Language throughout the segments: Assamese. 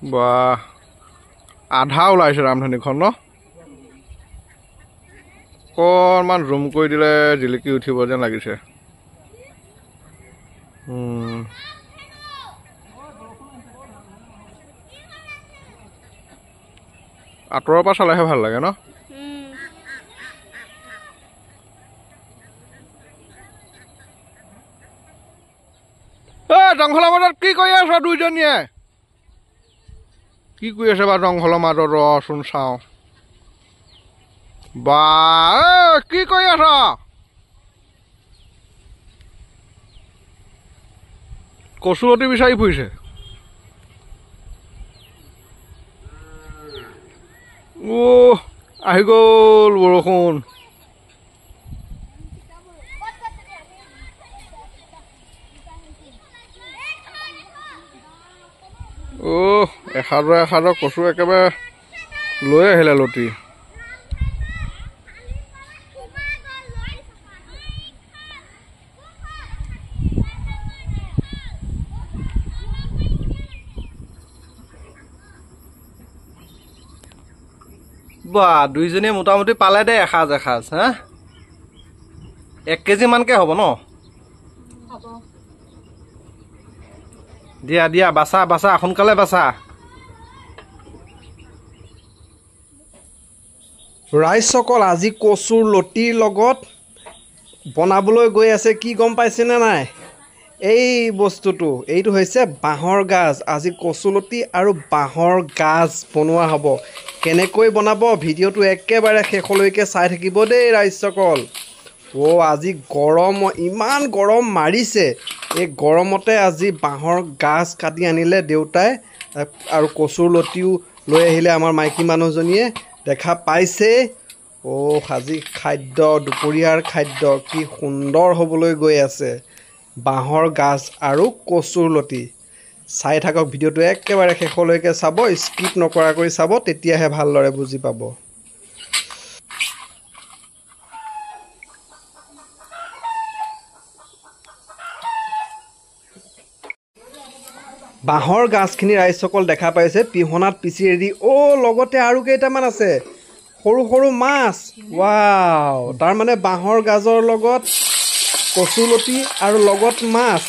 বাহ আধা ওলাইছে ৰামধেনুখন ন অকণমান জুম কৰি দিলে জিলিকি উঠিব যেন লাগিছে আঁতৰৰ পৰা চালেহে ভাল লাগে ন জংঘলৰ মাজত কি কৰি আছ দুইজনীয়ে কি কৰি আছে বা জংঘলৰ মাজত ৰচোন চাওঁ বা কি কৰি আছ কচুৱতী বিচাৰি ফুৰিছে আহি গ'ল বৰষুণ এসাজৰ কচু একেবাৰে লৈ আহিলে লটি বা দুইজনীয়ে মোটামুটি পালে দে এসাজ হা 1 কেজি মানকে হ'ব ন দিয়া দিয়া বাছা সোনকালে বাছা ৰাইজসকল আজি কচুৰ লতিৰ লগত বনাবলৈ গৈ আছে কি গম পাইছেনে নাই এই বস্তুটো এইটো হৈছে বাঁহৰ গাজ আজি কচুলতি আৰু বাঁহৰ গাজ বনোৱা হ'ব কেনেকৈ বনাব ভিডিঅ'টো একেবাৰে শেষলৈকে চাই থাকিব দেই ৰাইজসকল আজি গৰম ইমান গৰম মাৰিছে এই গৰমতে আজি বাঁহৰ গাজ কাটি আনিলে দেউতাই আৰু কচুৰ লতিও লৈ আহিলে আমাৰ মাইকী মানুহজনীয়ে দেখা পাইছে আজি খাদ্য দুপৰীয়াৰ খাদ্য কি সুন্দৰ হ'বলৈ গৈ আছে বাঁহৰ গাজ আৰু কচুৰ লতি চাই থাকক ভিডিঅ'টো একেবাৰে শেষলৈকে চাব স্কিপ নকৰাকৈ চাব তেতিয়াহে ভালদৰে বুজি পাব বাঁহৰ গাজখিনি ৰাইজসকল দেখা পাইছে পিহনাত পিচি ৰেডি লগতে আৰু কেইটামান আছে সৰু সৰু মাছ ৱাও তাৰ মানে বাঁহৰ গাজৰ লগত কচুলতি আৰু লগত মাছ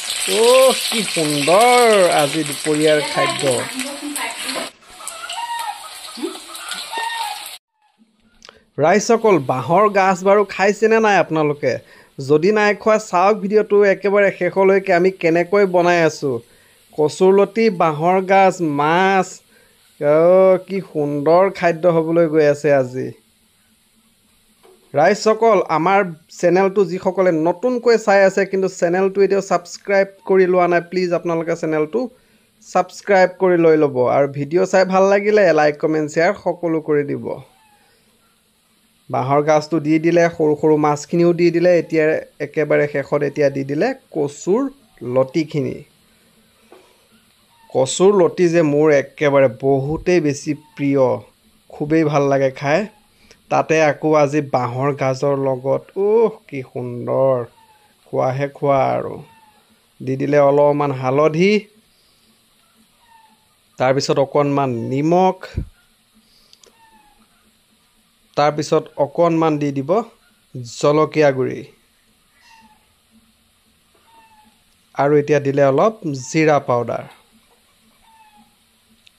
কি সুন্দৰ আজি দুপৰীয়াৰ খাদ্য ৰাইজসকল বাঁহৰ গাজ বাৰু খাইছেনে নাই আপোনালোকে যদি নাই খোৱা চাওক ভিডিঅ'টো একেবাৰে শেষলৈকে আমি কেনেকৈ বনাই আছোঁ কচুৰ লতি বাঁহৰ গাজ মাছ কি সুন্দৰ খাদ্য হ'বলৈ গৈ আছে আজি ৰাইজসকল আমাৰ চেনেলটো যিসকলে নতুনকৈ চাই আছে কিন্তু চেনেলটো এতিয়াও ছাবস্ক্ৰাইব কৰি লোৱা নাই প্লিজ আপোনালোকে চেনেলটো ছাবস্ক্ৰাইব কৰি লৈ ল'ব আৰু ভিডিঅ' চাই ভাল লাগিলে লাইক কমেণ্ট শ্বেয়াৰ সকলো কৰি দিব বাঁহৰ গাজটো দি দিলে সৰু সৰু মাছখিনিও দি দিলে এতিয়া একেবাৰে শেষত এতিয়া দি দিলে কচুৰ লতিখিনি কচুৰ লতি যে মোৰ একেবাৰে বহুতেই বেছি প্ৰিয় খুবেই ভাল লাগে খাই তাতে আকৌ আজি বাঁহৰ গাজৰ লগত কি সুন্দৰ খোৱাহে খোৱা আৰু দি দিলে অলপমান হালধি তাৰপিছত অকণমান নিমখ তাৰপিছত অকণমান দি দিব জলকীয়া গুড়ি আৰু এতিয়া দিলে অলপ জিৰা পাউডাৰ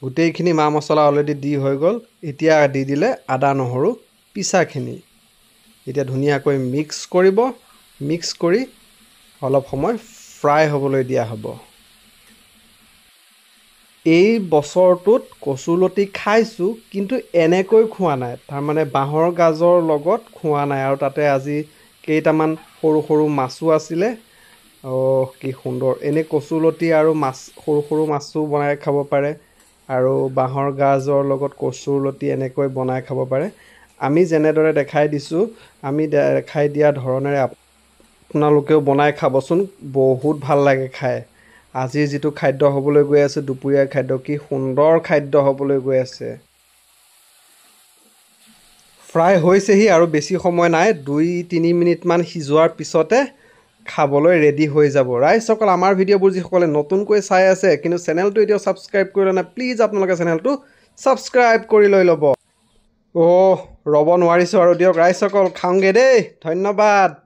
গোটেইখিনি মা মছলা অলৰেডি দি হৈ গ'ল এতিয়া দি দিলে আদা নহৰু পিচাখিনি এতিয়া ধুনীয়াকৈ মিক্স কৰিব মিক্স কৰি অলপ সময় ফ্ৰাই হ'বলৈ দিয়া হ'ব এই বছৰটোত কচুলতি খাইছোঁ কিন্তু এনেকৈ খোৱা নাই তাৰমানে বাঁহৰ গাজৰ লগত খোৱা নাই আৰু তাতে আজি কেইটামান সৰু সৰু মাছো আছিলে কি সুন্দৰ এনে কচুলতি আৰু মাছ সৰু সৰু মাছো বনাই খাব পাৰে আৰু বাঁহৰ গাজৰ লগত কচুৰ লতি এনেকৈ বনাই খাব পাৰে আমি যেনেদৰে দেখাই দিছোঁ আমি দেখাই দিয়া ধৰণেৰে আপোনালোকেও বনাই খাবচোন বহুত ভাল লাগে খাই আজিৰ যিটো খাদ্য হ'বলৈ গৈ আছে দুপৰীয়াৰ খাদ্য কি সুন্দৰ খাদ্য হ'বলৈ গৈ আছে ফ্ৰাই হৈছেহি আৰু বেছি সময় নাই 2-3 মিনিটমান সিজোৱাৰ পিছতে খাবলৈ ৰেডি হৈ যাব ৰাইজসকল আমাৰ ভিডিঅ'বোৰ যিসকলে নতুনকৈ চাই আছে কিন্তু চেনেলটো এতিয়াও ছাবস্ক্ৰাইব কৰি লোৱা নাই প্লিজ আপোনালোকে চেনেলটো ছাবস্ক্ৰাইব কৰি লৈ ল'ব ৰ'ব নোৱাৰিছোঁ আৰু দিয়ক ৰাইজসকল খাওঁগৈ দেই ধন্যবাদ